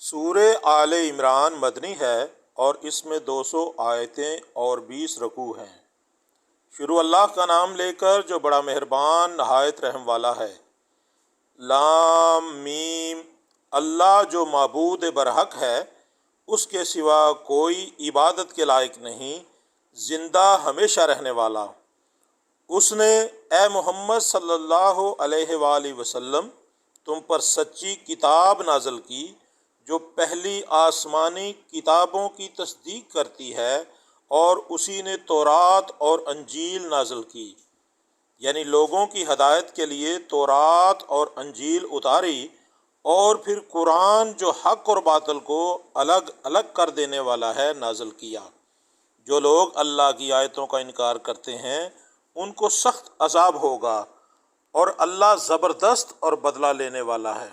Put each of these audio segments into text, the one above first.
سورہ آل عمران مدنی ہے اور اس میں 200 آیتیں اور 20 رکوع ہیں۔ شروع اللہ کا نام لے کر جو بڑا مہربان نہایت رحم والا ہے۔ لام میم، اللہ جو معبود برحق ہے، اس کے سوا کوئی عبادت کے لائق نہیں، زندہ ہمیشہ رہنے والا۔ اس نے اے محمد صلی اللہ علیہ وآلہ وسلم تم پر سچی کتاب نازل کی جو پہلی آسمانی کتابوں کی تصدیق کرتی ہے، اور اسی نے تورات اور انجیل نازل کی، یعنی لوگوں کی ہدایت کے لیے تورات اور انجیل اتاری، اور پھر قرآن جو حق اور باطل کو الگ الگ کر دینے والا ہے نازل کیا۔ جو لوگ اللہ کی آیتوں کا انکار کرتے ہیں ان کو سخت عذاب ہوگا، اور اللہ زبردست اور بدلہ لینے والا ہے۔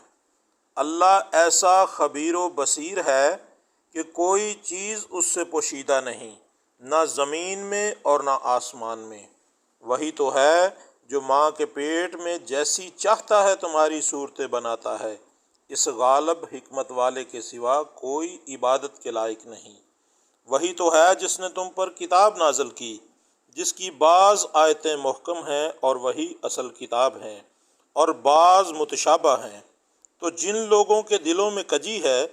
اللہ ایسا خبیر و بصیر ہے کہ کوئی چیز اس سے پوشیدہ نہیں، نہ زمین میں اور نہ آسمان میں۔ وہی تو ہے جو ماں کے پیٹ میں جیسی چاہتا ہے تمہاری صورتیں بناتا ہے، اس غالب حکمت والے کے سوا کوئی عبادت کے لائق نہیں۔ وہی تو ہے جس نے تم پر کتاب نازل کی، جس کی بعض آیتیں محکم ہیں اور وہی اصل کتاب ہیں، اور بعض متشابہ ہیں۔ تو جن لوگوں کے دلوں میں کجی ہے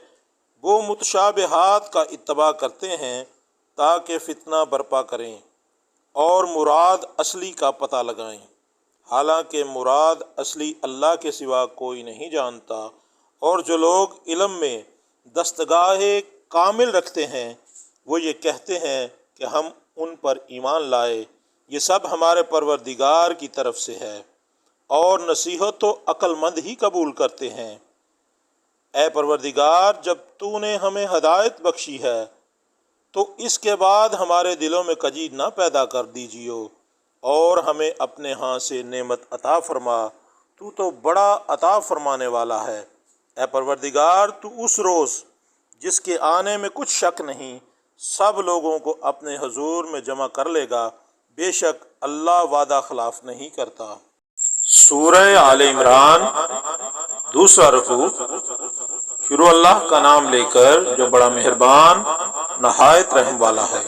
وہ متشابہات کا اتباع کرتے ہیں تاکہ فتنہ برپا کریں اور مراد اصلی کا پتہ لگائیں، حالانکہ مراد اصلی اللہ کے سوا کوئی نہیں جانتا۔ اور جو لوگ علم میں دستگاہ کامل رکھتے ہیں وہ یہ کہتے ہیں کہ ہم ان پر ایمان لائے، یہ سب ہمارے پروردگار کی طرف سے ہے، اور نصیحت تو عقل مند ہی قبول کرتے ہیں۔ اے پروردگار، جب تو نے ہمیں ہدایت بخشی ہے تو اس کے بعد ہمارے دلوں میں کجی نہ پیدا کر دیجیو، اور ہمیں اپنے ہاں سے نعمت عطا فرما، تو بڑا عطا فرمانے والا ہے۔ اے پروردگار، تو اس روز جس کے آنے میں کچھ شک نہیں سب لوگوں کو اپنے حضور میں جمع کر لے گا، بے شک اللہ وعدہ خلاف نہیں کرتا۔ سورہ آل عمران دوسرا رکوع۔ شروع اللہ کا نام لے کر جو بڑا مہربان نہایت رحم والا ہے۔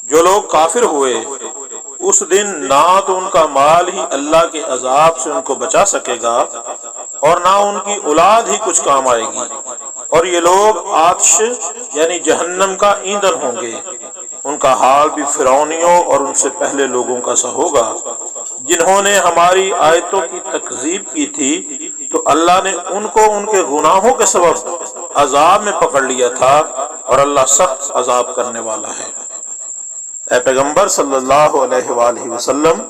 جو لوگ کافر ہوئے اس دن نہ تو ان کا مال ہی اللہ کے عذاب سے ان کو بچا سکے گا، اور نہ ان کی اولاد ہی کچھ کام آئے گی، اور یہ لوگ آتش یعنی جہنم کا ایندھن ہوں گے۔ ان کا حال بھی فرعونیوں اور ان سے پہلے لوگوں کا سا ہوگا، جنہوں نے ہماری آیتوں کی تکذیب کی تھی تو اللہ نے ان کو ان کے گناہوں کے سبب عذاب میں پکڑ لیا تھا، اور اللہ سخت عذاب کرنے والا ہے۔ اے پیغمبر صلی اللہ علیہ وآلہ وسلم،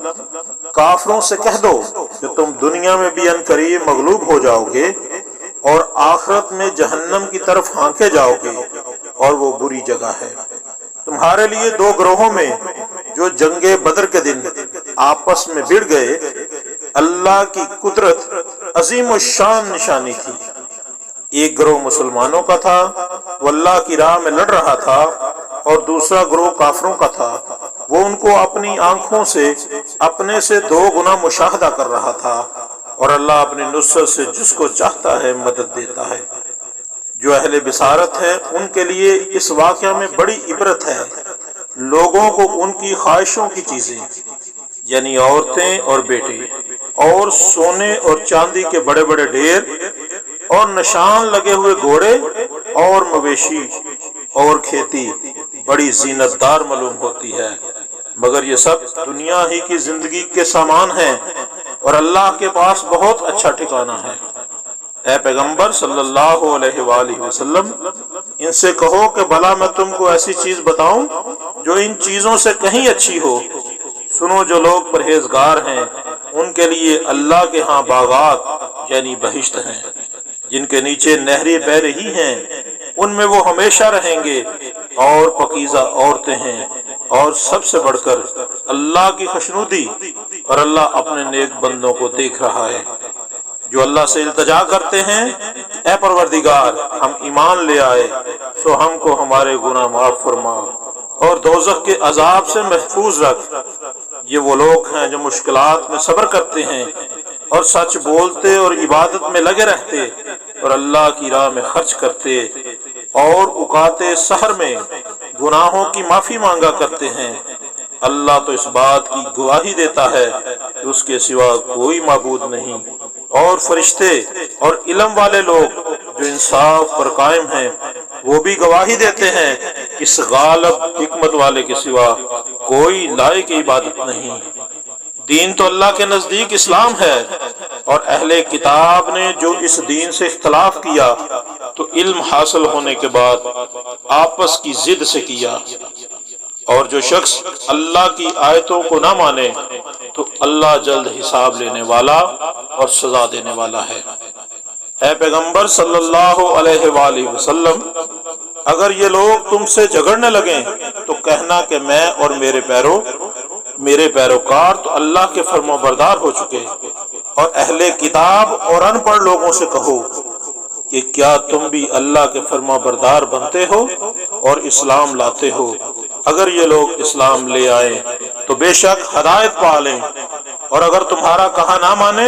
کافروں سے کہہ دو کہ تم دنیا میں بھی عنقریب مغلوب ہو جاؤ گے، اور آخرت میں جہنم کی طرف ہانکے جاؤ گے، اور وہ بری جگہ ہے۔ تمہارے لیے دو گروہوں میں جو جنگ بدر کے دن آپس میں بھڑ گئے اللہ کی قدرت عظیم الشان نشانی تھی۔ ایک گروہ مسلمانوں کا تھا، وہ اللہ کی راہ میں لڑ رہا تھا، اور دوسرا گروہ کافروں کا تھا، وہ ان کو اپنی آنکھوں سے اپنے سے 2 گنا مشاہدہ کر رہا تھا، اور اللہ اپنی نصرت سے جس کو چاہتا ہے مدد دیتا ہے۔ جو اہل بصارت ہے ان کے لیے اس واقعہ میں بڑی عبرت ہے۔ لوگوں کو ان کی خواہشوں کی چیزیں یعنی عورتیں اور بیٹے اور سونے اور چاندی کے بڑے بڑے ڈھیر اور نشان لگے ہوئے گھوڑے اور مویشی اور کھیتی بڑی زینت دار معلوم ہوتی ہے، مگر یہ سب دنیا ہی کی زندگی کے سامان ہیں، اور اللہ کے پاس بہت اچھا ٹھکانہ ہے۔ اے پیغمبر صلی اللہ علیہ وآلہ وسلم، ان سے کہو کہ بھلا میں تم کو ایسی چیز بتاؤں جو ان چیزوں سے کہیں اچھی ہو۔ سنو، جو لوگ پرہیزگار ہیں ان کے لیے اللہ کے ہاں باغات یعنی بہشت ہیں، جن کے نیچے نہریں بہہ رہی ہیں، ان میں وہ ہمیشہ رہیں گے، اور پاکیزہ عورتیں ہیں، اور سب سے بڑھ کر اللہ کی خوشنودی، اور اللہ اپنے نیک بندوں کو دیکھ رہا ہے۔ جو اللہ سے التجا کرتے ہیں، اے پروردگار، ہم ایمان لے آئے سو ہم کو ہمارے گناہ معاف فرما، اور دوزخ کے عذاب سے محفوظ رکھ۔ یہ وہ لوگ ہیں جو مشکلات میں صبر کرتے ہیں اور سچ بولتے اور عبادت میں لگے رہتے، اور اللہ کی راہ میں خرچ کرتے اور اوقات سحر میں گناہوں کی معافی مانگا کرتے ہیں، اللہ تو اس بات کی گواہی دیتا ہے کہ اس کے سوا کوئی معبود نہیں، اور فرشتے اور علم والے لوگ جو انصاف پر قائم ہیں وہ بھی گواہی دیتے ہیں کہ اس غالب حکمت والے کے سوا کوئی لائق عبادت نہیں۔ دین تو اللہ کے نزدیک اسلام ہے، اور اہل کتاب نے جو اس دین سے اختلاف کیا تو علم حاصل ہونے کے بعد آپس کی ضد سے کیا، اور جو شخص اللہ کی آیتوں کو نہ مانے تو اللہ جلد حساب لینے والا اور سزا دینے والا ہے۔ اے پیغمبر صلی اللہ علیہ وآلہ وسلم، اگر یہ لوگ تم سے جھگڑنے لگیں تو کہنا کہ میں اور میرے پیروکار تو اللہ کے فرما بردار ہو چکے، اور اہل کتاب اور ان پڑھ لوگوں سے کہو کہ کیا تم بھی اللہ کے فرما بردار بنتے ہو اور اسلام لاتے ہو؟ اگر یہ لوگ اسلام لے آئیں تو بے شک ہدایت پا لیں، اور اگر تمہارا کہا نہ مانے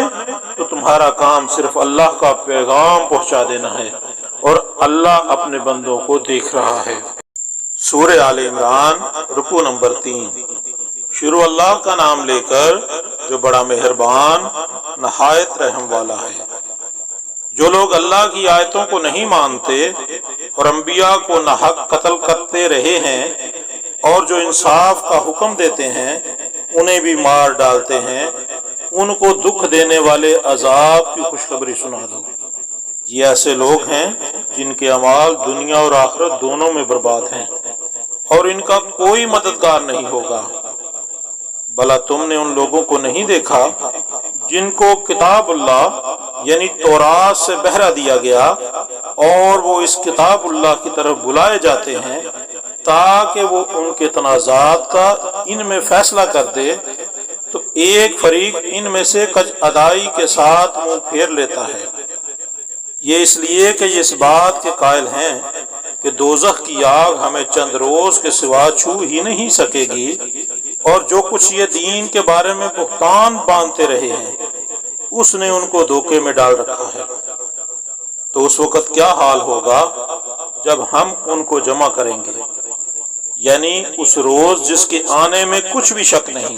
تو تمہارا کام صرف اللہ کا پیغام پہنچا دینا ہے، اور اللہ اپنے بندوں کو دیکھ رہا ہے۔ سورہ آل عمران، رکوع نمبر 3۔ شروع اللہ کا نام لے کر جو بڑا مہربان نہایت رحم والا ہے۔ جو لوگ اللہ کی آیتوں کو نہیں مانتے اور انبیاء کو ناحق قتل کرتے رہے ہیں، اور جو انصاف کا حکم دیتے ہیں انہیں بھی مار ڈالتے ہیں، ان کو دکھ دینے والے عذاب کی خوشخبری سنا دو۔ یہ ایسے لوگ ہیں جن کے اعمال دنیا اور آخرت دونوں میں برباد ہیں، اور ان کا کوئی مددگار نہیں ہوگا۔ بھلا تم نے ان لوگوں کو نہیں دیکھا جن کو کتاب اللہ یعنی تورات سے بہرہ دیا گیا، اور وہ اس کتاب اللہ کی طرف بلائے جاتے ہیں تاکہ وہ ان کے تنازعات کا ان میں فیصلہ کر دے، تو ایک فریق ان میں سے کج ادائی کے ساتھ منہ پھیر لیتا ہے۔ یہ اس لیے کہ یہ اس بات کے قائل ہیں کہ دوزخ کی آگ ہمیں چند روز کے سوا چھو ہی نہیں سکے گی، اور جو کچھ یہ دین کے بارے میں بہتان باندھتے رہے ہیں اس نے ان کو دھوکے میں ڈال رکھا ہے۔ تو اس وقت کیا حال ہوگا جب ہم ان کو جمع کریں گے، یعنی اس روز جس کے آنے میں کچھ بھی شک نہیں،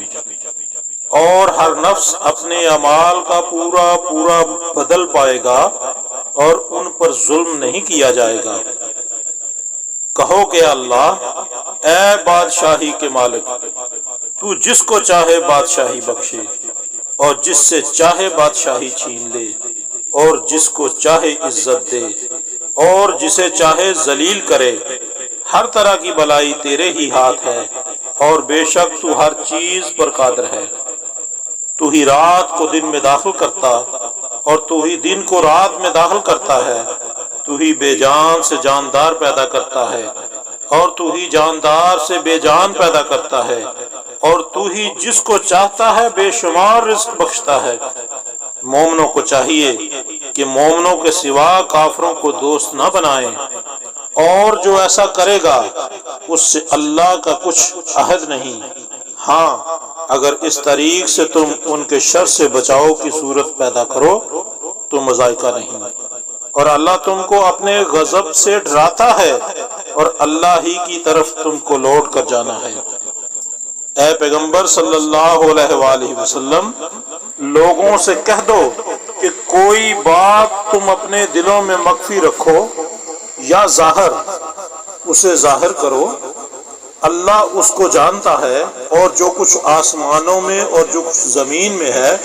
اور ہر نفس اپنے اعمال کا پورا پورا بدل پائے گا، اور ان پر ظلم نہیں کیا جائے گا۔ کہو کہ اللہ، اے بادشاہی کے مالک، تو جس کو چاہے بادشاہی بخشے، اور جس سے چاہے بادشاہی چھین لے، اور جس کو چاہے عزت دے، اور جسے چاہے ذلیل کرے۔ ہر طرح کی بلائی تیرے ہی ہاتھ ہے، اور بے شک تو ہر چیز پر قادر ہے۔ تو ہی رات کو دن میں داخل کرتا اور تو ہی دن کو رات میں داخل کرتا ہے۔ تو ہی بے جان سے جاندار پیدا کرتا ہے، اور تو ہی جاندار سے بے جان پیدا کرتا ہے، اور تو ہی جس کو چاہتا ہے بے شمار رزق بخشتا ہے۔ مومنوں کو چاہیے کہ مومنوں کے سوا کافروں کو دوست نہ بنائیں، اور جو ایسا کرے گا اس سے اللہ کا کچھ عہد نہیں۔ ہاں، اگر اس طریق سے تم ان کے شر سے بچاؤ کی صورت پیدا کرو تو مذائقہ نہیں، اور اللہ تم کو اپنے غضب سے ڈراتا ہے، اور اللہ ہی کی طرف تم کو لوٹ کر جانا ہے۔ اے پیغمبر صلی اللہ علیہ وآلہ وسلم، لوگوں سے کہہ دو کہ کوئی بات تم اپنے دلوں میں مخفی رکھو یا ظاہر، اسے ظاہر کرو، اللہ اس کو جانتا ہے، اور جو کچھ آسمانوں میں اور جو کچھ زمین میں ہے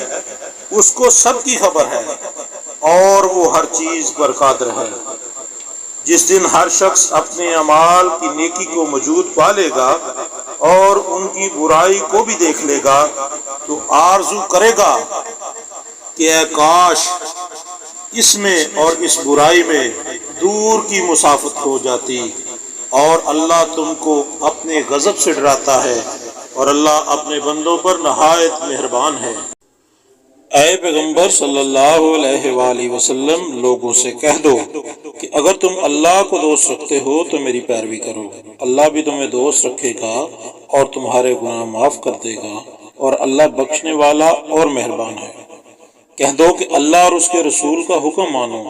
اس کو سب کی خبر ہے، اور وہ ہر چیز پر قادر ہے۔ جس دن ہر شخص اپنے اعمال کی نیکی کو موجود پا لے گا اور ان کی برائی کو بھی دیکھ لے گا تو آرزو کرے گا کہ اے کاش اس میں اور اس برائی میں دور کی مسافت ہو جاتی۔ اور اللہ تم کو اپنے غضب سے ڈراتا ہے، اور اللہ اپنے بندوں پر نہایت مہربان ہے۔ اے پیغمبر صلی اللہ علیہ وآلہ وسلم، لوگوں سے کہہ دو کہ اگر تم اللہ کو دوست رکھتے ہو تو میری پیروی کرو، اللہ بھی تمہیں دوست رکھے گا اور تمہارے گناہ معاف کر دے گا، اور اللہ بخشنے والا اور مہربان ہے۔ کہہ دو کہ اللہ اور اس کے رسول کا حکم مانو،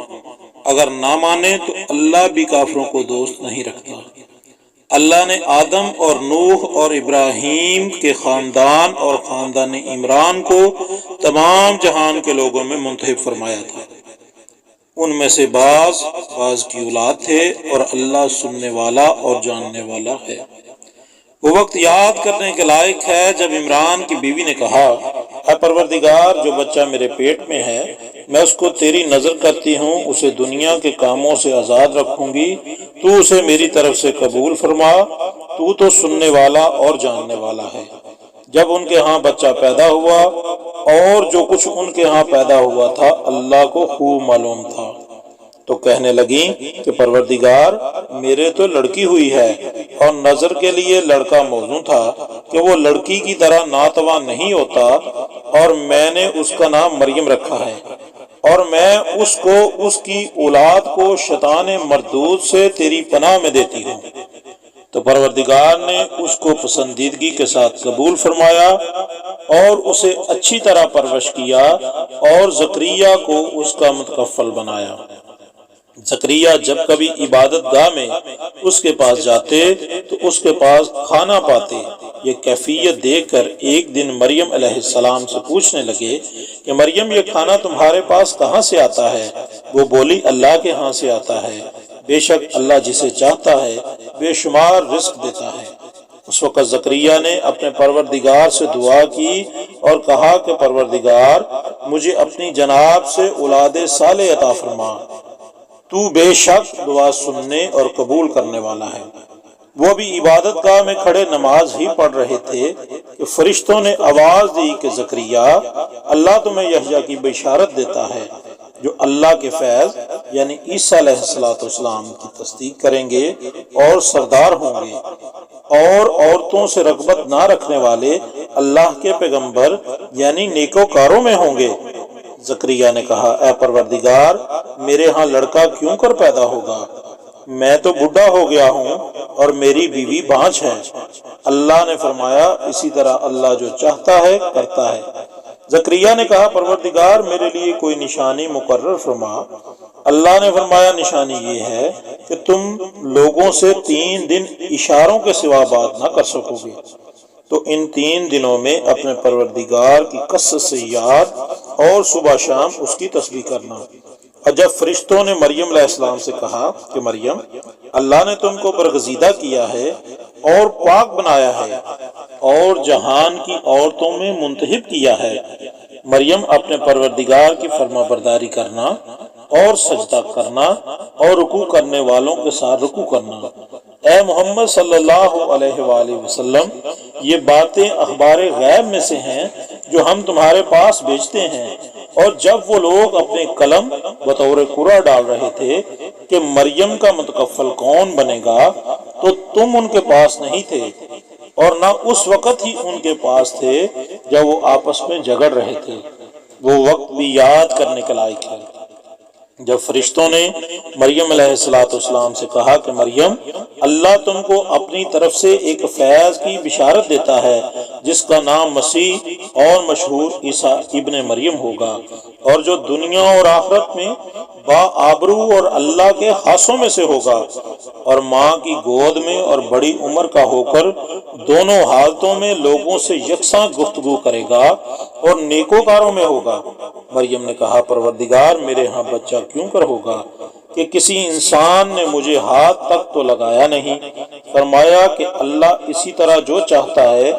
اگر نہ مانے تو اللہ بھی کافروں کو دوست نہیں رکھتا۔ اللہ نے آدم اور نوح اور ابراہیم کے خاندان اور خاندان عمران کو تمام جہان کے لوگوں میں منتخب فرمایا تھا۔ ان میں سے بعض کی اولاد تھے، اور اللہ سننے والا اور جاننے والا ہے۔ وہ وقت یاد کرنے کے لائق ہے جب عمران کی بیوی نے کہا، اے پروردگار، جو بچہ میرے پیٹ میں ہے میں اس کو تیری نظر کرتی ہوں، اسے دنیا کے کاموں سے آزاد رکھوں گی، تو اسے میری طرف سے قبول فرما، تو سننے والا اور جاننے والا ہے۔ جب ان کے ہاں بچہ پیدا ہوا اور جو کچھ ان کے ہاں پیدا ہوا تھا اللہ کو خوب معلوم تھا، تو کہنے لگیں کہ پروردگار، میرے تو لڑکی ہوئی ہے، اور نظر کے لیے لڑکا موزوں تھا کہ وہ لڑکی کی طرح ناتواں نہیں ہوتا، اور میں نے اس کا نام مریم رکھا ہے، اور میں اس کو اس کی اولاد کو شیطان مردود سے تیری پناہ میں دیتی ہوں۔ تو پروردگار نے اس کو پسندیدگی کے ساتھ قبول فرمایا اور اسے اچھی طرح پرورش کیا، اور زکریا کو اس کا متکفل بنایا۔ زکریا جب کبھی عبادت گاہ میں اس کے پاس جاتے تو اس کے پاس کھانا پاتے۔ یہ کیفیت دیکھ کر ایک دن مریم علیہ السلام سے پوچھنے لگے کہ مریم، یہ کھانا تمہارے پاس کہاں سے آتا ہے؟ وہ بولی، اللہ کے ہاں سے آتا ہے، بے شک اللہ جسے چاہتا ہے بے شمار رزق دیتا ہے۔ اس وقت زکریا نے اپنے پروردگار سے دعا کی اور کہا کہ پروردگار، مجھے اپنی جناب سے اولاد صالح عطا فرما، تو بے شک دعا سننے اور قبول کرنے والا ہے۔ وہ بھی عبادت گاہ میں کھڑے نماز ہی پڑھ رہے تھے کہ فرشتوں نے آواز دی کہ زکریا، اللہ تمہیں یحییٰ کی بشارت دیتا ہے، جو اللہ کے فیض یعنی عیسیٰ علیہ السلام کی تصدیق کریں گے اور سردار ہوں گے، اور عورتوں سے رغبت نہ رکھنے والے اللہ کے پیغمبر یعنی نیکوکاروں میں ہوں گے۔ زکریا نے کہا، اے پروردگار، میرے ہاں لڑکا کیوں کر پیدا ہوگا؟ میں تو بوڑھا ہو گیا ہوں اور میری بیوی بانجھ ہے۔ اللہ نے فرمایا، اسی طرح اللہ جو چاہتا ہے کرتا ہے۔ زکریا نے کہا، پروردگار، میرے لیے کوئی نشانی مقرر فرما۔ اللہ نے فرمایا، نشانی یہ ہے کہ تم لوگوں سے 3 دن اشاروں کے سوا بات نہ کر سکو گے، تو ان 3 دنوں میں اپنے پروردگار کی کثرت سے یاد اور صبح شام اس کی تسبیح کرنا۔ اور جب فرشتوں نے مریم علیہ السلام سے کہا کہ مریم، اللہ نے تم کو برگزیدہ کیا ہے اور پاک بنایا ہے اور جہان کی عورتوں میں منتخب کیا ہے، مریم اپنے پروردگار کی فرما برداری کرنا اور سجدہ کرنا اور رکوع کرنے والوں کے ساتھ رکوع کرنا۔ اے محمد صلی اللہ علیہ وآلہ وسلم، یہ باتیں اخبار غیب میں سے ہیں جو ہم تمہارے پاس بھیجتے ہیں۔ اور جب وہ لوگ اپنے قلم بطور قرعہ ڈال رہے تھے کہ مریم کا متکفل کون بنے گا، تو تم ان کے پاس نہیں تھے، اور نہ اس وقت ہی ان کے پاس تھے جب وہ آپس میں جھگڑ رہے تھے۔ وہ وقت بھی یاد کرنے کے لائق ہے جب فرشتوں نے مریم علیہ السلام سے کہا کہ مریم، اللہ تم کو اپنی طرف سے ایک فیض کی بشارت دیتا ہے جس کا نام مسیح اور مشہور عیسیٰ ابن مریم ہوگا، اور جو دنیا اور آخرت میں باآبرو اور اللہ کے خاصوں میں سے ہوگا، اور ماں کی گود میں اور بڑی عمر کا ہو کر دونوں حالتوں میں لوگوں سے یکساں گفتگو کرے گا اور نیکوکاروں میں ہوگا۔ مریم نے کہا، پروردگار، میرے ہاں بچہ کیوں کر ہوگا کہ کسی انسان نے مجھے ہاتھ تک تو لگایا نہیں؟ فرمایا کہ اللہ اسی طرح جو چاہتا ہے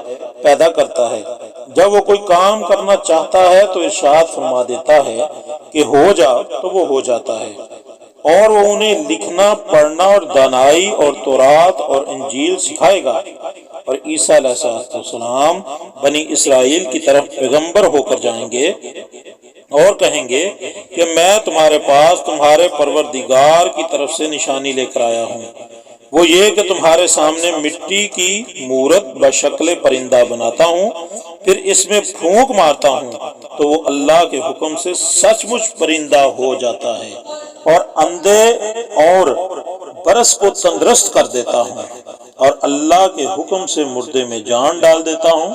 پیدا کرتا ہے، جب وہ کوئی کام کرنا چاہتا ہے تو ارشاد فرما دیتا ہے کہ ہو جا، تو وہ ہو جاتا ہے، اور وہ انہیں لکھنا، پڑھنا اور دانائی اور تورات اور انجیل سکھائے گا۔ اور عیسیٰ علیہ السلام بنی اسرائیل کی طرف پیغمبر ہو کر جائیں گے اور کہیں گے کہ میں تمہارے پاس تمہارے پروردگار کی طرف سے نشانی لے کر آیا ہوں، وہ یہ کہ تمہارے سامنے مٹی کی مورت بشکل پرندہ بناتا ہوں، پھر اس میں پھونک مارتا ہوں تو وہ اللہ کے حکم سے سچ مچ پرندہ ہو جاتا ہے، اور اندھے اور برس کو تندرست کر دیتا ہوں۔ اور اللہ کے حکم سے مردے میں جان ڈال دیتا ہوں،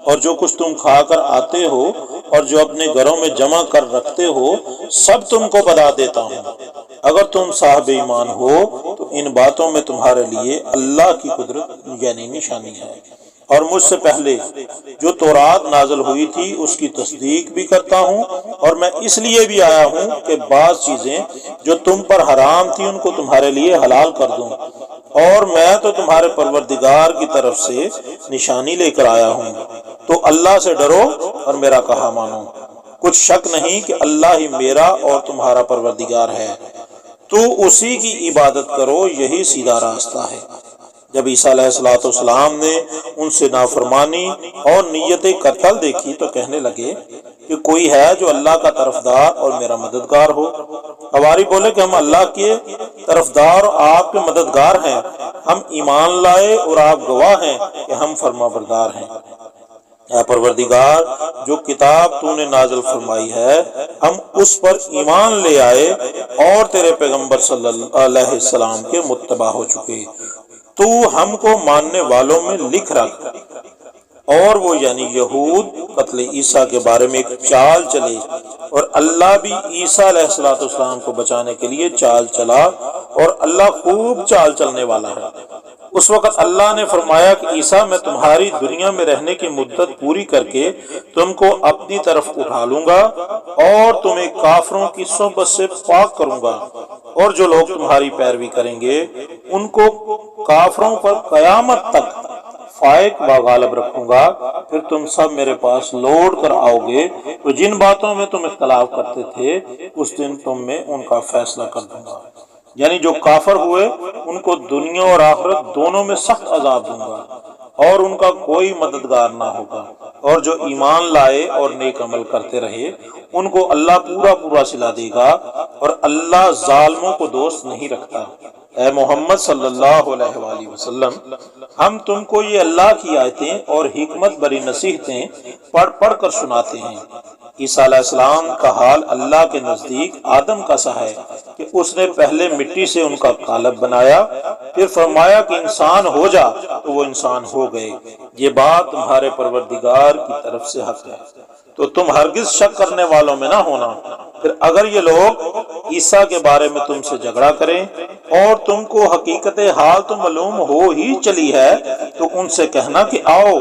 اور جو کچھ تم کھا کر آتے ہو اور جو اپنے گھروں میں جمع کر رکھتے ہو سب تم کو بتا دیتا ہوں۔ اگر تم صاحب ایمان ہو تو ان باتوں میں تمہارے لیے اللہ کی قدرت یعنی نشانی ہے، اور مجھ سے پہلے جو تورات نازل ہوئی تھی اس کی تصدیق بھی کرتا ہوں، اور میں اس لیے بھی آیا ہوں کہ بعض چیزیں جو تم پر حرام تھی ان کو تمہارے لیے حلال کر دوں، اور میں تو تمہارے پروردگار کی طرف سے نشانی لے کر آیا ہوں، تو اللہ سے ڈرو اور میرا کہا مانو۔ کچھ شک نہیں کہ اللہ ہی میرا اور تمہارا پروردگار ہے، تو اسی کی عبادت کرو، یہی سیدھا راستہ ہے۔ جب عیسیٰ علیہ السلام نے ان سے نافرمانی اور نیت قتل دیکھی تو کہنے لگے کہ کوئی ہے جو اللہ کا طرفدار اور میرا مددگار ہو؟ حواری بولے کہ ہم اللہ کے طرفدار اور آپ کے مددگار ہیں، ہم ایمان لائے اور آپ گواہ ہیں کہ ہم فرما بردار ہیں۔ اے پروردگار، جو کتاب تو نے نازل فرمائی ہے ہم اس پر ایمان لے آئے اور تیرے پیغمبر صلی اللہ علیہ وسلم کے متبع ہو چکے، تو ہم کو ماننے والوں میں لکھ رکھ۔ اور وہ یعنی یہود قتل عیسیٰ کے بارے میں ایک چال چلے، اور اللہ بھی عیسیٰ علیہ السلام کو بچانے کے لیے چال چلا، اور اللہ خوب چال چلنے والا ہے۔ اس وقت اللہ نے فرمایا کہ عیسیٰ، میں تمہاری دنیا میں رہنے کی مدت پوری کر کے تم کو اپنی طرف اٹھا لوں گا اور تمہیں کافروں کی صحبت سے پاک کروں گا، اور جو لوگ تمہاری پیروی کریں گے ان کو کافروں پر قیامت تک فائق و غالب رکھوں گا۔ پھر تم سب میرے پاس لوٹ کر آؤ گے، تو جن باتوں میں تم اختلاف کرتے تھے اس دن تم میں ان کا فیصلہ کر دوں گا۔ یعنی جو کافر ہوئے ان کو دنیا اور آخرت دونوں میں سخت عذاب دوں گا، اور ان کا کوئی مددگار نہ ہوگا، اور جو ایمان لائے اور نیک عمل کرتے رہے ان کو اللہ پورا پورا صلہ دے گا، اور اللہ ظالموں کو دوست نہیں رکھتا۔ اے محمد صلی اللہ علیہ وآلہ وسلم، ہم تم کو یہ اللہ کی آیتیں اور حکمت بری نصیحتیں پڑھ پڑھ کر سناتے ہیں۔ عیسیٰ علیہ السلام کا حال اللہ کے نزدیک آدم کا سا ہے کہ اس نے پہلے مٹی سے ان کا قالب بنایا، پھر فرمایا کہ انسان ہو جا، تو وہ انسان ہو گئے۔ یہ بات تمہارے پروردگار کی طرف سے حق ہے، تو تم ہرگز شک کرنے والوں میں نہ ہونا۔ پھر اگر یہ لوگ عیسیٰ کے بارے میں تم سے جھگڑا کریں اور تم کو حقیقت حال تو معلوم ہو ہی چلی ہے، تو ان سے کہنا کہ آؤ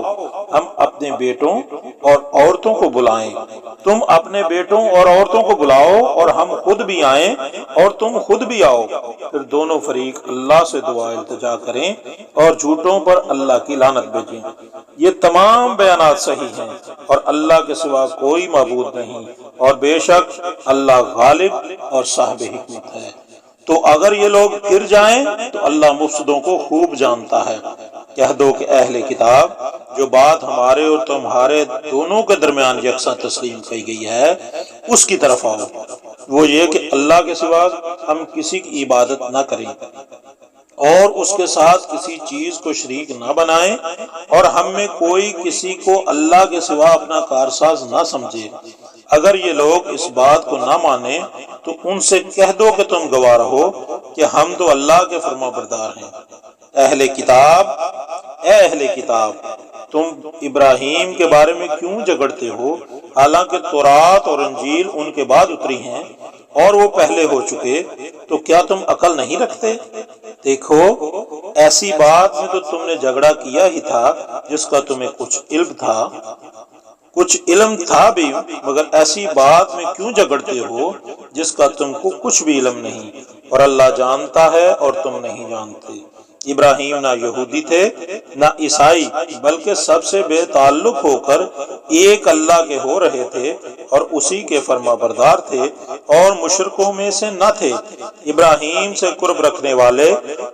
ہم اپنے بیٹوں اور عورتوں کو بلائیں، تم اپنے بیٹوں اور عورتوں کو بلاؤ اور ہم خود بھی آئیں اور تم خود بھی آؤ۔ پھر دونوں فریق اللہ سے دعا التجا کریں اور جھوٹوں پر اللہ کی لعنت بھیجیں۔ یہ تمام بیانات صحیح ہیں، اور اللہ کے سوا کوئی معبود نہیں، اور بے شک اللہ غالب اور صاحب حکمت ہے۔ تو اگر یہ لوگ پھر جائیں تو اللہ مفسدوں کو خوب جانتا ہے۔ کہہ دو کہ اہل کتاب، جو بات ہمارے اور تمہارے دونوں کے درمیان یکساں تسلیم کی گئی ہے اس کی طرف آؤ، وہ یہ کہ اللہ کے سوا ہم کسی کی عبادت نہ کریں اور اس کے ساتھ کسی چیز کو شریک نہ بنائیں، اور ہم میں کوئی کسی کو اللہ کے سوا اپنا کارساز نہ سمجھے۔ اگر یہ لوگ اس بات کو نہ مانیں تو ان سے کہہ دو کہ تم گواہ رہو کہ ہم تو اللہ کے فرما بردار ہیں۔ اہل کتاب، اے اہل کتاب، تم ابراہیم کے بارے میں کیوں جھگڑتے ہو، حالانکہ تورات اور انجیل ان کے بعد اتری ہیں اور وہ پہلے ہو چکے، تو کیا تم عقل نہیں رکھتے؟ دیکھو، ایسی بات میں تو تم نے جھگڑا کیا ہی تھا جس کا تمہیں کچھ علم تھا بھی، مگر ایسی بات میں کیوں جھگڑتے ہو جس کا تم کو کچھ بھی علم نہیں، اور اللہ جانتا ہے اور تم نہیں جانتے۔ ابراہیم نہ یہودی تھے نہ عیسائی، بلکہ سب سے بے تعلق ہو کر ایک اللہ کے ہو رہے تھے اور اسی کے فرما بردار تھے، اور مشرکوں میں سے نہ تھے۔ ابراہیم سے قرب رکھنے والے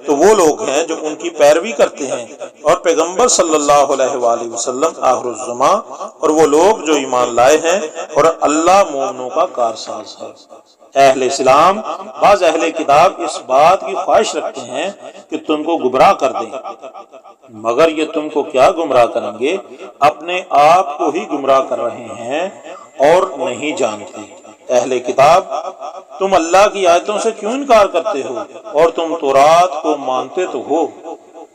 تو وہ لوگ ہیں جو ان کی پیروی کرتے ہیں، اور پیغمبر صلی اللہ علیہ وآلہ وسلم آخر الزماں، اور وہ لوگ جو ایمان لائے ہیں، اور اللہ مومنوں کا کارساز ہے۔ اہل اسلام، بعض اہل کتاب اس بات کی خواہش رکھتے ہیں کہ تم کو گمراہ کر دیں، مگر یہ تم کو کیا گمراہ کریں گے، اپنے آپ کو ہی گمراہ کر رہے ہیں اور نہیں جانتے۔ اہل کتاب، تم اللہ کی آیتوں سے کیوں انکار کرتے ہو، اور تم تورات کو مانتے تو ہو،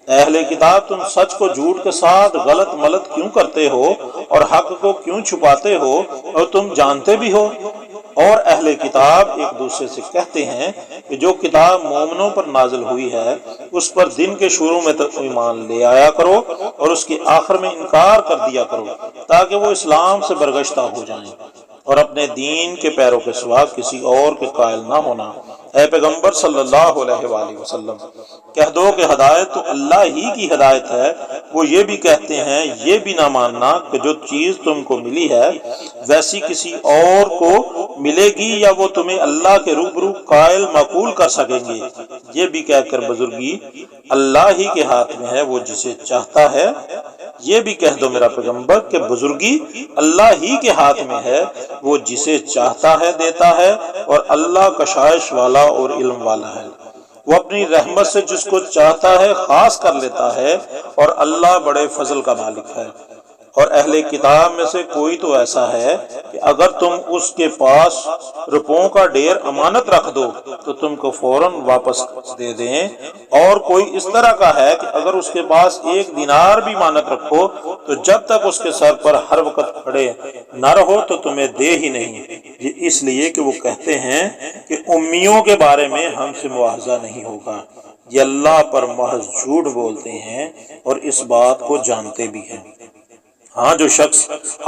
اہل کتاب تم سچ کو جھوٹ کے ساتھ غلط ملت کیوں کرتے ہو اور حق کو کیوں چھپاتے ہو اور تم جانتے بھی ہو؟ اور اہل کتاب ایک دوسرے سے کہتے ہیں کہ جو کتاب مومنوں پر نازل ہوئی ہے اس پر دن کے شروع میں تو ایمان لے آیا کرو اور اس کے آخر میں انکار کر دیا کرو تاکہ وہ اسلام سے برگشتہ ہو جائیں اور اپنے دین کے پیروں کے سوا کسی اور کے قائل نہ ہونا۔ اے پیغمبر صلی اللہ علیہ وآلہ وسلم کہہ دو کہ ہدایت تو اللہ ہی کی ہدایت ہے۔ وہ یہ بھی کہتے ہیں یہ بھی نہ ماننا کہ جو چیز تم کو ملی ہے ویسی کسی اور کو ملے گی یا وہ تمہیں اللہ کے روبرو قائل معقول کر سکیں گے۔ یہ بھی کہہ کر بزرگی اللہ ہی کے ہاتھ میں ہے، وہ جسے چاہتا ہے۔ یہ بھی کہہ دو میرا پیغمبر کہ بزرگی اللہ ہی کے ہاتھ میں ہے، وہ جسے چاہتا ہے دیتا ہے اور اللہ کشائش والا اور علم والا ہے۔ وہ اپنی رحمت سے جس کو چاہتا ہے خاص کر لیتا ہے اور اللہ بڑے فضل کا مالک ہے۔ اور اہل کتاب میں سے کوئی تو ایسا ہے کہ اگر تم اس کے پاس روپوں کا ڈھیر امانت رکھ دو تو تم کو فوراً واپس دے دیں، اور کوئی اس طرح کا ہے کہ اگر اس کے پاس 1 دینار بھی امانت رکھو تو جب تک اس کے سر پر ہر وقت کھڑے نہ رہو تو تمہیں دے ہی نہیں۔ یہ اس لیے کہ وہ کہتے ہیں کہ امیوں کے بارے میں ہم سے مواخذہ نہیں ہوگا۔ یہ اللہ پر محض جھوٹ بولتے ہیں اور اس بات کو جانتے بھی ہیں۔ ہاں جو شخص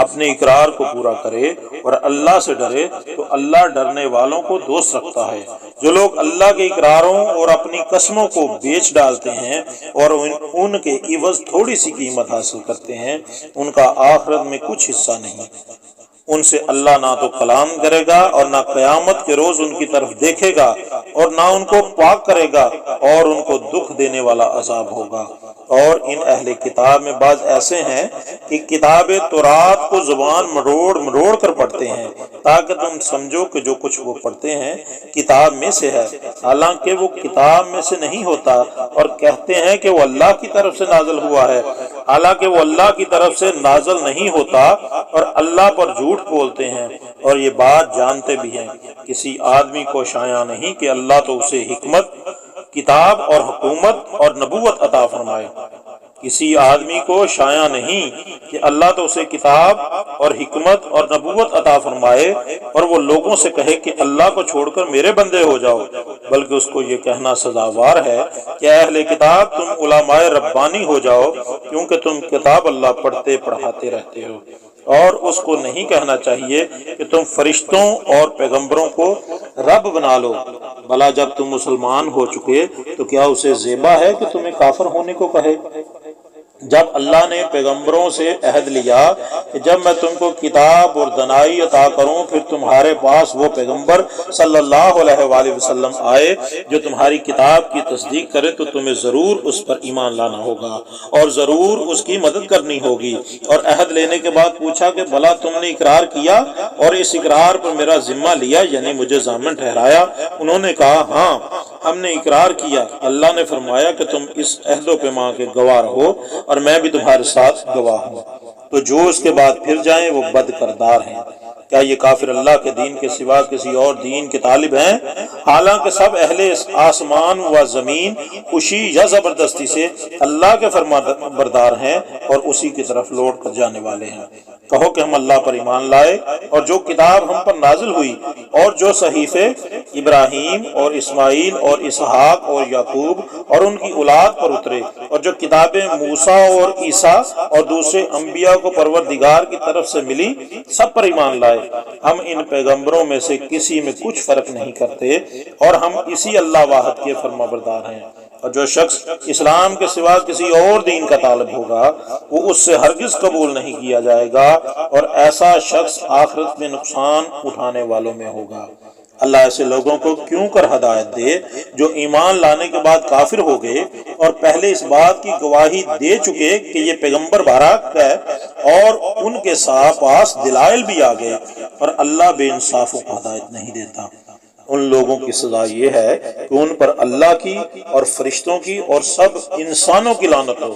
اپنے اقرار کو پورا کرے اور اللہ سے ڈرے تو اللہ ڈرنے والوں کو دوست رکھتا ہے۔ جو لوگ اللہ کے اقراروں اور اپنی قسموں کو بیچ ڈالتے ہیں اور ان کے عوض تھوڑی سی قیمت حاصل کرتے ہیں ان کا آخرت میں کچھ حصہ نہیں۔ ان سے اللہ نہ تو کلام کرے گا اور نہ قیامت کے روز ان کی طرف دیکھے گا اور نہ ان کو پاک کرے گا اور ان کو دکھ دینے والا عذاب ہوگا۔ اور ان اہل کتاب میں بعض ایسے ہیں کہ کتاب تورات کو زبان مروڑ مروڑ کر پڑھتے ہیں تاکہ تم سمجھو کہ جو کچھ وہ پڑھتے ہیں کتاب میں سے ہے، حالانکہ وہ کتاب میں سے نہیں ہوتا، اور کہتے ہیں کہ وہ اللہ کی طرف سے نازل ہوا ہے، حالانکہ وہ اللہ کی طرف سے نازل نہیں ہوتا، اور اللہ پر جھوٹ بولتے ہیں اور یہ بات جانتے بھی ہیں۔ کسی آدمی کو شایع نہیں کہ اللہ تو اسے حکمت، کتاب اور حکومت اور نبوت عطا فرمائے۔ کسی آدمی کو شایع نہیں کہ اللہ تو اسے کتاب اور حکمت اور نبوت عطا فرمائے اور وہ لوگوں سے کہے کہ اللہ کو چھوڑ کر میرے بندے ہو جاؤ، بلکہ اس کو یہ کہنا سزاوار ہے کہ اہل کتاب تم علماء ربانی ہو جاؤ، کیونکہ تم کتاب اللہ پڑھتے پڑھاتے رہتے ہو۔ اور اس کو نہیں کہنا چاہیے کہ تم فرشتوں اور پیغمبروں کو رب بنا لو، بھلا جب تم مسلمان ہو چکے تو کیا اسے زیبا ہے کہ تمہیں کافر ہونے کو کہے؟ جب اللہ نے پیغمبروں سے عہد لیا کہ جب میں تم کو کتاب اور دنائی عطا کروں پھر تمہارے پاس وہ پیغمبر صلی اللہ علیہ وآلہ وسلم آئے جو تمہاری کتاب کی تصدیق کرے تو تمہیں ضرور اس پر ایمان لانا ہوگا اور ضرور اس کی مدد کرنی ہوگی۔ اور عہد لینے کے بعد پوچھا کہ بھلا تم نے اقرار کیا اور اس اقرار پر میرا ذمہ لیا، یعنی مجھے ضامن ٹھہرایا؟ انہوں نے کہا ہاں ہم نے اقرار کیا۔ اللہ نے فرمایا کہ تم اس عہد و پیمان کے گواہ ہو اور میں بھی تمہارے ساتھ گواہ ہوں۔ تو جو اس کے بعد پھر جائیں وہ بد کردار ہیں۔ کیا یہ کافر اللہ کے دین کے سوا کسی اور دین کے طالب ہیں؟ حالانکہ سب اہل آسمان و زمین خوشی یا زبردستی سے اللہ کے فرما بردار ہیں اور اسی کی طرف لوٹ کر جانے والے ہیں۔ کہو کہ ہم اللہ پر ایمان لائے اور جو کتاب ہم پر نازل ہوئی اور جو صحیفے ابراہیم اور اسماعیل اور اسحاق اور یعقوب اور ان کی اولاد پر اترے اور جو کتابیں موسیٰ اور عیسیٰ اور دوسرے انبیاء کو پروردگار کی طرف سے ملی سب پر ایمان لائے۔ ہم ان پیغمبروں میں سے کسی میں کچھ فرق نہیں کرتے اور ہم اسی اللہ واحد کے فرما بردار ہیں۔ اور جو شخص اسلام کے سوا کسی اور دین کا طالب ہوگا وہ اس سے ہرگز قبول نہیں کیا جائے گا، اور ایسا شخص آخرت میں نقصان اٹھانے والوں میں ہوگا۔ اللہ ایسے لوگوں کو کیوں کر ہدایت دے جو ایمان لانے کے بعد کافر ہو گئے اور پہلے اس بات کی گواہی دے چکے کہ یہ پیغمبر برحق ہے، اور ان کے پاس دلائل بھی آ گئے، اور اللہ بے انصافوں کو ہدایت نہیں دیتا۔ ان لوگوں کی سزا یہ ہے کہ ان پر اللہ کی اور فرشتوں کی اور سب انسانوں کی لعنت ہو۔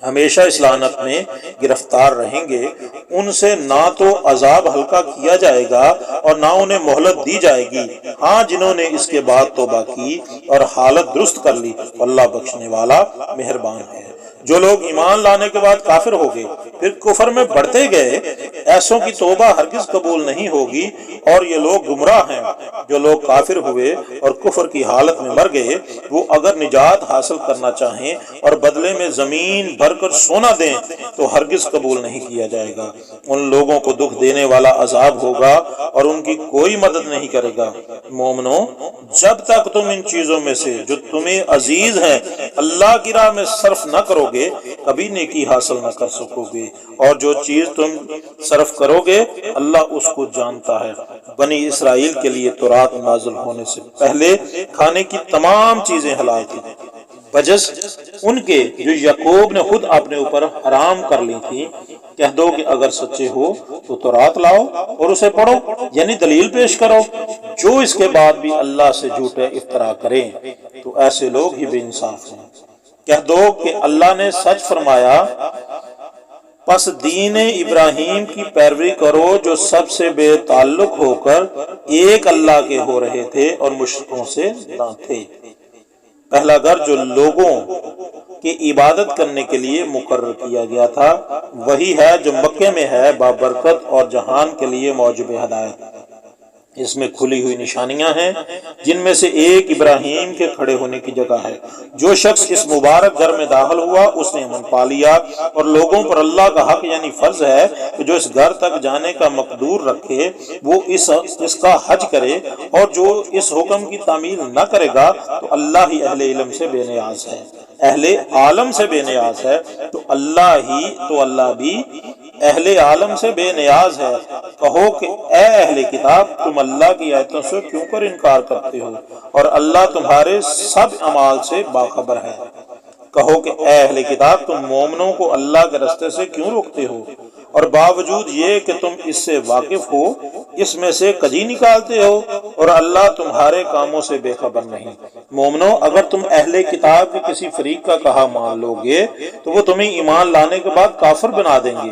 ہمیشہ اس لعنت میں گرفتار رہیں گے۔ ان سے نہ تو عذاب ہلکا کیا جائے گا اور نہ انہیں مہلت دی جائے گی، ہاں جنہوں نے اس کے بعد توبہ کی اور حالت درست کر لی، اللہ بخشنے والا مہربان ہے۔ جو لوگ ایمان لانے کے بعد کافر ہو گئے پھر کفر میں بڑھتے گئے، ایسوں کی توبہ ہرگز قبول نہیں ہوگی اور یہ لوگ گمراہ ہیں۔ جو لوگ کافر ہوئے اور کفر کی حالت میں مر گئے، وہ اگر نجات حاصل کرنا چاہیں اور بدلے میں زمین بھر کر سونا دیں تو ہرگز قبول نہیں کیا جائے گا۔ ان لوگوں کو دکھ دینے والا عذاب ہوگا اور ان کی کوئی مدد نہیں کرے گا۔ مومنو، جب تک تم ان چیزوں میں سے جو تمہیں عزیز ہیں اللہ کی راہ میں صرف نہ کرو گے، کبھی نیکی حاصل نہ کر سکو گے، اور جو چیز تم صرف کرو گے اللہ اس کو جانتا ہے۔ بنی اسرائیل کے لیے تورات نازل ہونے سے پہلے کھانے کی تمام چیزیں حلال تھیں، بجز ان کے جو یعقوب نے خود اپنے اوپر حرام کر لی تھی۔ کہہ دو کہ اگر سچے ہو تو تورات لاؤ اور اسے پڑھو، یعنی دلیل پیش کرو۔ جو اس کے بعد بھی اللہ سے جھوٹے افطرا کریں تو ایسے لوگ ہی بے انصاف ہیں۔ کہہ دو کہ اللہ نے سچ فرمایا، پس دین ابراہیم کی پیروی کرو جو سب سے بے تعلق ہو کر ایک اللہ کے ہو رہے تھے اور مشرکوں سے نہ تھے۔ پہلا گھر جو لوگوں کی عبادت کرنے کے لیے مقرر کیا گیا تھا وہی ہے جو مکے میں ہے، بابرکت اور جہان کے لیے موجب ہدایت۔ اس میں کھلی ہوئی نشانیاں ہیں جن میں سے ایک ابراہیم کے کھڑے ہونے کی جگہ ہے۔ جو شخص اس مبارک گھر میں داخل ہوا اس نے امن پا لیا، اور لوگوں پر اللہ کا حق یعنی فرض ہے کہ جو اس گھر تک جانے کا مقدور رکھے وہ اس کا حج کرے، اور جو اس حکم کی تعمیل نہ کرے گا تو اللہ ہی اہل علم سے بے نیاز ہے، اہل عالم سے بے نیاز ہے، تو اللہ بھی اہل عالم سے بے نیاز ہے۔ کہو کہ اے اہل کتاب، تم اللہ کی آیتوں سے کیوں کر انکار کرتے ہو اور اللہ تمہارے سب اعمال سے باخبر ہے۔ کہو کہ اے اہل کتاب، تم مومنوں کو اللہ کے رستے سے کیوں روکتے ہو اور باوجود یہ کہ تم اس سے واقف ہو اس میں سے کجی نکالتے ہو، اور اللہ تمہارے کاموں سے بے خبر نہیں۔ مومنو، اگر تم اہل کتاب کے کسی فریق کا کہا مان لو گے تو وہ تمہیں ایمان لانے کے بعد کافر بنا دیں گے،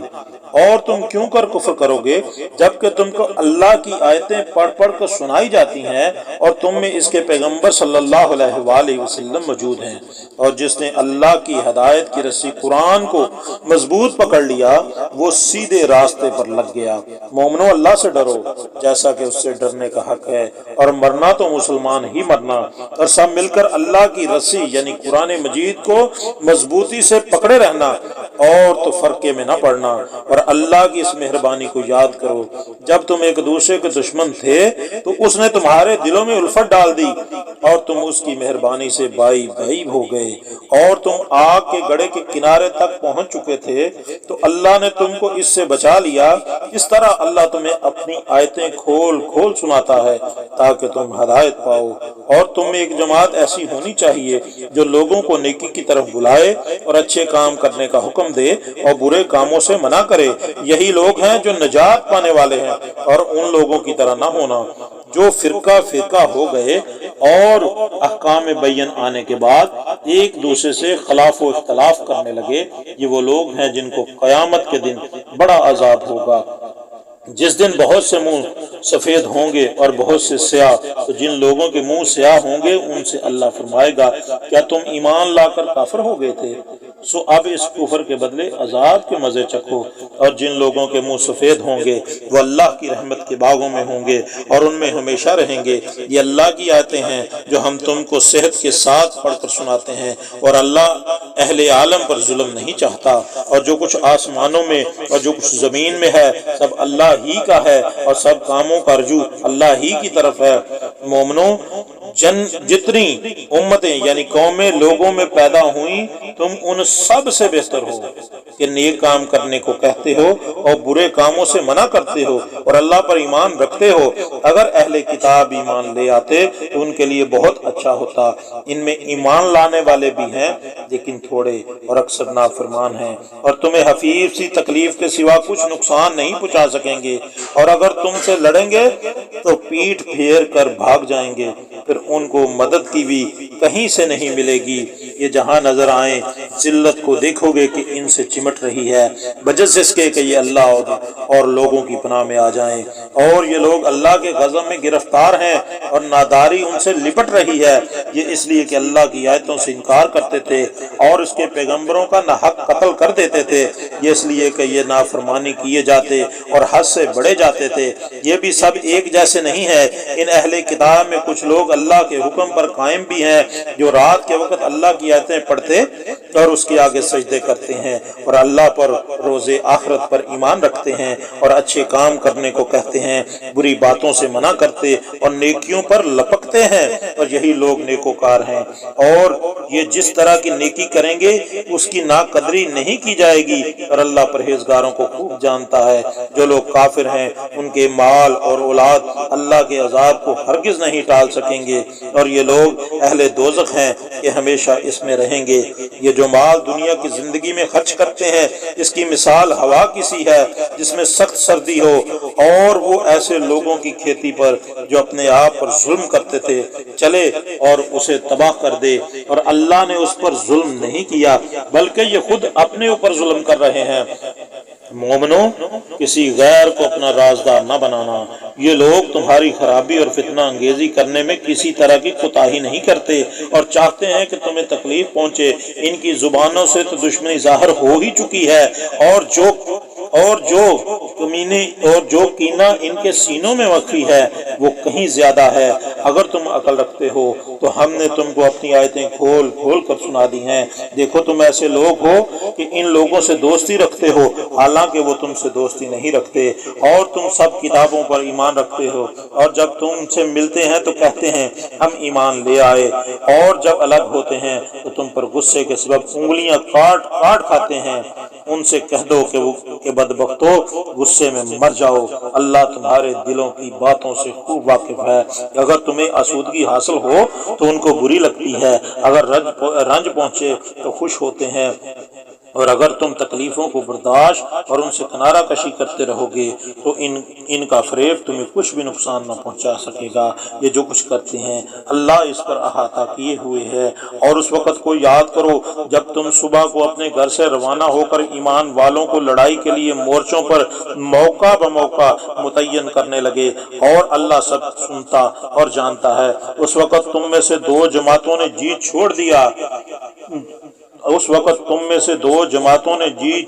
اور تم کیوں کر کفر کرو گے جبکہ تم کو اللہ کی آیتیں پڑھ پڑھ کر سنائی جاتی ہیں اور تم میں اس کے پیغمبر صلی اللہ علیہ وآلہ وسلم موجود ہیں۔ اور جس نے اللہ کی ہدایت کی رسی قرآن کو مضبوط پکڑ لیا وہ سیدھے راستے پر لگ گیا۔ مومنو، اللہ سے ڈرو جیسا کہ اس سے ڈرنے کا حق ہے، اور مرنا تو مسلمان ہی مرنا، اور سب مل کر اللہ کی رسی یعنی قرآن مجید کو مضبوطی سے پکڑے رہنا اور تو فرقے میں نہ پڑنا، اور اللہ کی اس مہربانی کو یاد کرو جب تم ایک دوسرے کے دشمن تھے تو اس نے تمہارے دلوں میں الفت ڈال دی اور تم اس کی مہربانی سے بائی بائی ہو گئے، اور تم آگ کے گڑھے کے کنارے تک پہنچ چکے تھے تو اللہ نے تم کو اس سے بچا لیا۔ اس طرح اللہ تمہیں اپنی آیتیں کھول کھول سناتا ہے تاکہ تم ہدایت پاؤ، اور تم میں ایک جماعت ایسی ہونی چاہیے جو لوگوں کو نیکی کی طرف بلائے اور اچھے کام کرنے کا حکم دے اور برے کاموں سے منع کرے۔ یہی لوگ ہیں جو نجات پانے والے ہیں، اور ان لوگوں کی طرح نہ ہونا جو فرقہ فرقہ ہو گئے اور احکام بین آنے کے بعد ایک دوسرے سے خلاف و اختلاف کرنے لگے۔ یہ وہ لوگ ہیں جن کو قیامت کے دن بڑا عذاب ہوگا، جس دن بہت سے منہ سفید ہوں گے اور بہت سے سیاہ، تو جن لوگوں کے منہ سیاہ ہوں گے ان سے اللہ فرمائے گا کیا تم ایمان لا کر کافر ہو گئے تھے؟ سو اب اس کفر کے بدلے عذاب کے مزے چکھو۔ اور جن لوگوں کے منہ سفید ہوں گے وہ اللہ کی رحمت کے باغوں میں ہوں گے اور ان میں ہمیشہ رہیں گے۔ یہ اللہ کی آیتیں ہیں جو ہم تم کو صحت کے ساتھ پڑھ کر سناتے ہیں، اور اللہ اہل عالم پر ظلم نہیں چاہتا، اور جو کچھ آسمانوں میں اور جو کچھ زمین میں ہے سب اللہ ہی کا ہے، اور سب کاموں کا رجوع اللہ ہی کی طرف ہے۔ مومنوں، جتنی امتیں یعنی قومیں لوگوں میں پیدا ہوئیں تم ان سب سے بہتر ہو کہ نیک کام کرنے کو کہتے ہو اور برے کاموں سے منع کرتے ہو اور اللہ پر ایمان رکھتے ہو۔ اگر اہل کتاب ایمان لے آتے تو ان کے لیے بہت اچھا ہوتا۔ ان میں ایمان لانے والے بھی ہیں لیکن تھوڑے اور اکثر نافرمان ہیں، اور تمہیں حفیظ سی تکلیف کے سوا کچھ نقصان نہیں پہنچا سکیں گے، اور اگر تم سے لڑیں گے تو پیٹھ پھیر کر بھاگ جائیں گے، پھر ان کو مدد کی بھی کہیں سے نہیں ملے گی۔ یہ جہاں نظر آئیں ذلت کو دیکھو گے کہ ان سے چمٹ رہی ہے، بجز اس کے کہ یہ اللہ اور لوگوں کی پناہ میں آ جائیں، اور یہ لوگ اللہ کے غضب میں گرفتار ہیں اور ناداری ان سے لپٹ رہی ہے، یہ اس لیے کہ اللہ کی آیتوں سے انکار کرتے تھے اور اس کے پیغمبروں کا ناحق قتل کر دیتے تھے، یہ اس لیے کہ یہ نافرمانی کیے جاتے اور حد سے بڑھے جاتے تھے۔ یہ بھی سب ایک جیسے نہیں ہے، ان اہل کتاب میں کچھ لوگ اللہ کے حکم پر قائم بھی ہیں، جو رات کے وقت اللہ کی آیتیں پڑھتے اور اس کے آگے سجدے کرتے ہیں اور اللہ پر روز آخرت پر ایمان رکھتے ہیں اور اچھے کام کرنے کو کہتے ہیں، بری باتوں سے منع کرتے اور نیکیوں پر لپکتے ہیں، اور یہی لوگ نیکوکار ہیں۔ اور یہ جس طرح کی نیکی کریں گے اس کی ناقدری نہیں کی جائے گی، اور اللہ پرہیزگاروں کو خوب جانتا ہے۔ جو لوگ کافر ہیں ان کے مال اور اولاد اللہ کے عذاب کو ہرگز نہیں ٹال سکیں گے، اور یہ لوگ اہل دوزخ ہیں کہ ہمیشہ اس میں رہیں گے۔ یہ جو مال دنیا کی زندگی میں خرچ کرتے ہیں اس کی مثال ہوا کی سی ہے جس میں سخت سردی ہو، اور وہ ایسے لوگوں کی کھیتی پر جو اپنے آپ پر ظلم کرتے تھے چلے اور اسے تباہ کر دے، اور اللہ نے اس پر ظلم نہیں کیا بلکہ یہ خود اپنے اوپر ظلم کر رہے ہیں۔ مومنو، کسی غیر کو اپنا رازدار نہ بنانا۔ یہ لوگ تمہاری خرابی اور فتنہ انگیزی کرنے میں کسی طرح کی کوتاہی نہیں کرتے اور چاہتے ہیں کہ تمہیں تکلیف پہنچے۔ ان کی زبانوں سے تو دشمنی ظاہر ہو ہی چکی ہے، اور جو کینہ ان کے سینوں میں مخفی ہے وہ کہیں زیادہ ہے۔ اگر تم عقل رکھتے ہو تو ہم نے تم کو اپنی آیتیں کھول کھول کر سنا دی ہیں۔ دیکھو تم ایسے لوگ ہو کہ ان لوگوں سے دوستی رکھتے ہو حالانکہ وہ تم سے دوستی نہیں رکھتے، اور تم سب کتابوں پر ایمان رکھتے ہو، اور جب تم سے ملتے ہیں تو کہتے ہیں ہم ایمان لے آئے، اور جب الگ ہوتے ہیں تو تم پر غصے کے سبب انگلیاں کاٹ کاٹ کھاتے ہیں۔ ان سے کہہ دو کہ بدبختو غصے میں مر جاؤ، اللہ تمہارے دلوں کی باتوں سے خوب واقف ہے۔ اگر تمہیں آسودگی حاصل ہو تو ان کو بری لگتی ہے، اگر رنج پہنچے تو خوش ہوتے ہیں، اور اگر تم تکلیفوں کو برداشت اور ان سے کنارہ کشی کرتے رہو گے تو ان کا فریب تمہیں کچھ بھی نقصان نہ پہنچا سکے گا۔ یہ جو کچھ کرتے ہیں اللہ اس پر احاطہ کیے ہوئے ہے۔ اور اس وقت کو یاد کرو جب تم صبح کو اپنے گھر سے روانہ ہو کر ایمان والوں کو لڑائی کے لیے مورچوں پر موقع بموقع متعین کرنے لگے، اور اللہ سب سنتا اور جانتا ہے۔ اس وقت تم میں سے دو جماعتوں نے جی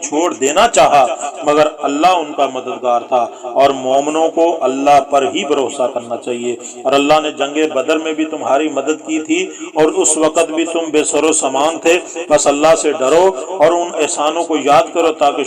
چھوڑ دینا چاہا، مگر اللہ ان کا مددگار تھا، اور مومنوں کو اللہ پر ہی بھروسہ کرنا چاہیے۔ اور اللہ نے جنگ بدر میں بھی تمہاری مدد کی تھی، اور اس وقت بھی تم بے سر و سامان تھے، بس اللہ سے ڈرو اور ان احسانوں کو یاد کرو تاکہ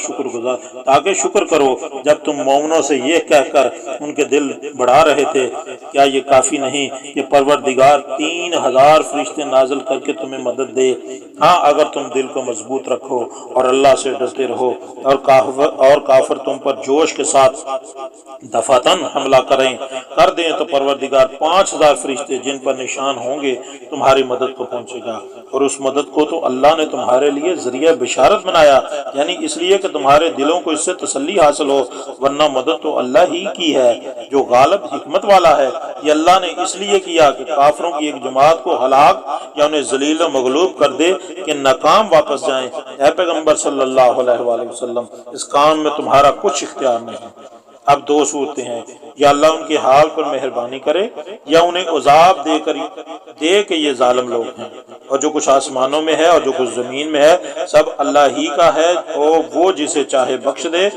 شکر کرو۔ جب تم مومنوں سے یہ کہہ کر ان کے دل بڑھا رہے تھے، کیا یہ کافی نہیں کہ پروردگار 3000 فرشتے نازل کر کے تمہیں مدد دے؟ ہاں، اگر تم دل کو مضبوط رکھو اور اللہ سے ڈرتے رہو، اور کافر تم پر جوش کے ساتھ دفعتاً حملہ کر دیں تو پروردگار 5000 فرشتے جن پر نشان ہوں گے تمہاری مدد کو پہنچے گا، اور اس مدد کو تو اللہ نے تمہارے لیے ذریعہ بشارت بنایا، یعنی اس لیے کہ تمہارے دلوں کو اس سے تسلی حاصل ہو، ورنہ مدد تو اللہ ہی کی ہے جو غالب حکمت والا ہے۔ یہ اللہ نے اس لیے کیا کہ کافروں کی ایک جماعت کو ہلاک یا انہیں ذلیل و مغلوب کر دے کہ ناکام واپس جائیں۔ اے پیغمبر صلی اللہ علیہ وآلہ وسلم، اس کام میں تمہارا کچھ اختیار نہیں۔ اب دو صورتیں ہیں، یا اللہ ان کے حال پر مہربانی کرے یا انہیں عذاب دے کہ یہ ظالم لوگ ہیں، اور جو کچھ آسمانوں میں ہے اور جو کچھ زمین میں ہے سب اللہ ہی کا ہے، اور وہ جسے چاہے بخش دے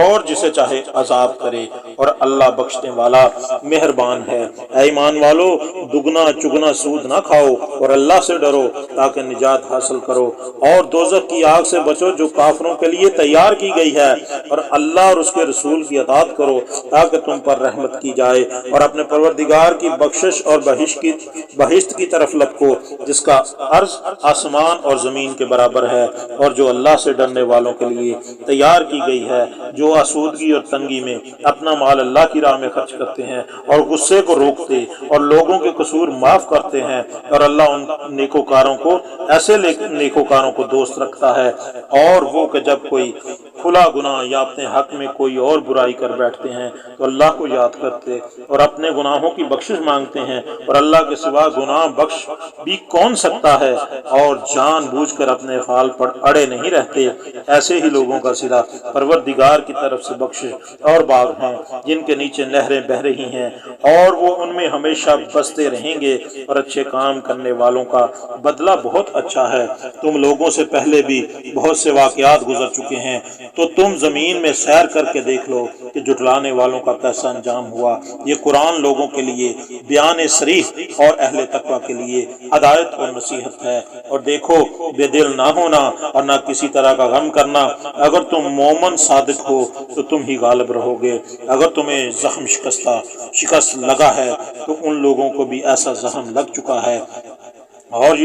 اور جسے چاہے عذاب کرے، اور اللہ بخشنے والا مہربان ہے۔ اے ایمان والو، دگنا چگنا سود نہ کھاؤ اور اللہ سے ڈرو تاکہ نجات حاصل کرو، اور دوزخ کی آگ سے بچو جو کافروں کے لیے تیار کی گئی ہے، اور اللہ اور اس کے رسول کی اطاعت کرو تاکہ تم پر رحمت کی جائے، اور اپنے پروردگار کی بخشش اور بہشت کی طرف لپکو جس کا عرض آسمان اور زمین کے برابر ہے، اور جو اللہ سے ڈرنے والوں کے لیے تیار کی گئی ہے، جو آسودگی اور تنگی میں اپنا مال اللہ کی راہ میں خرچ کرتے ہیں اور غصے کو روکتے اور لوگوں کے قصور معاف کرتے ہیں، اور اللہ ان نیکوکاروں کو ایسے نیکوکاروں کو دوست رکھتا ہے، اور وہ کہ جب کوئی کھلا گناہ یا اپنے حق میں کوئی اور برائی کر بیٹھتے ہیں تو اللہ کو یاد کرتے اور اپنے گناہوں کی بخشش مانگتے ہیں، اور اللہ کے سوا گناہ بخش بھی کون سکتا ہے، اور جان بوجھ کر اپنے افعال پر اڑے نہیں رہتے، ایسے ہی لوگوں کا صلہ پروردگار کی طرف سے بخشش اور باغ ہیں جن کے نیچے نہریں بہہ رہی ہیں، اور وہ ان میں ہمیشہ بستے رہیں گے، اور اچھے کام کرنے والوں کا بدلہ بہت اچھا ہے۔ تم لوگوں سے پہلے بھی بہت سے واقعات گزر چکے ہیں، تو تم زمین میں سیر کر کے دیکھ لو کہ جھٹلانے والوں کا کیسا انجام ہوا۔ یہ قرآن لوگوں کے لیے بیان صریح اور اہل تقویٰ کے لیے ہدایت اور نصیحت ہے۔ اور دیکھو، بے دل نہ ہونا اور نہ کسی طرح کا غم کرنا، اگر تم مومن صادق ہو تو تم ہی غالب رہو گے۔ اگر تمہیں زخم شکست لگا ہے تو ان لوگوں کو بھی ایسا زخم لگ چکا ہے، اور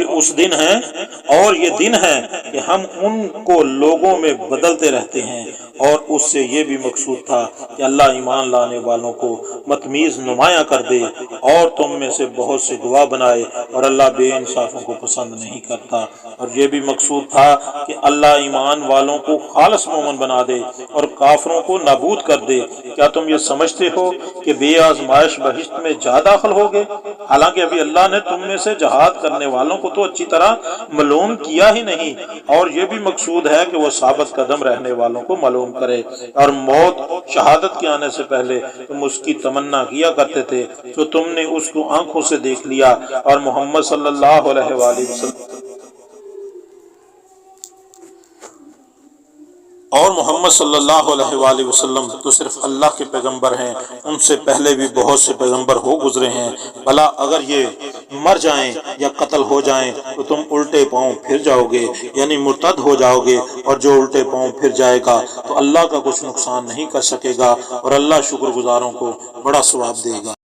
یہ دن ہے کہ ہم ان کو لوگوں میں بدلتے رہتے ہیں۔ اور اس سے یہ بھی مقصود تھا کہ اللہ ایمان لانے والوں کو متمیز نمایاں کر دے اور تم میں سے بہت سے گواہ بنائے، اور اللہ بے انصافوں کو پسند نہیں کرتا۔ اور یہ بھی مقصود تھا کہ اللہ ایمان والوں کو خالص مومن بنا دے اور کافروں کو نابود کر دے۔ کیا تم یہ سمجھتے ہو کہ بے آزمائش بہشت میں جا داخل ہوگے؟ حالانکہ ابھی اللہ نے تم میں سے جہاد کرنے والوں کو تو اچھی طرح معلوم کیا ہی نہیں، اور یہ بھی مقصود ہے کہ وہ ثابت قدم رہنے والوں کو معلوم کرے۔ اور موت شہادت کے آنے سے پہلے تم اس کی تمنا کیا کرتے تھے، تو تم نے اس کو آنکھوں سے دیکھ لیا، اور محمد صلی اللہ علیہ وآلہ وسلم تو صرف اللہ کے پیغمبر ہیں، ان سے پہلے بھی بہت سے پیغمبر ہو گزرے ہیں۔ بھلا اگر یہ مر جائیں یا قتل ہو جائیں تو تم الٹے پاؤں پھر جاؤ گے، یعنی مرتد ہو جاؤ گے، اور جو الٹے پاؤں پھر جائے گا تو اللہ کا کچھ نقصان نہیں کر سکے گا، اور اللہ شکر گزاروں کو بڑا ثواب دے گا۔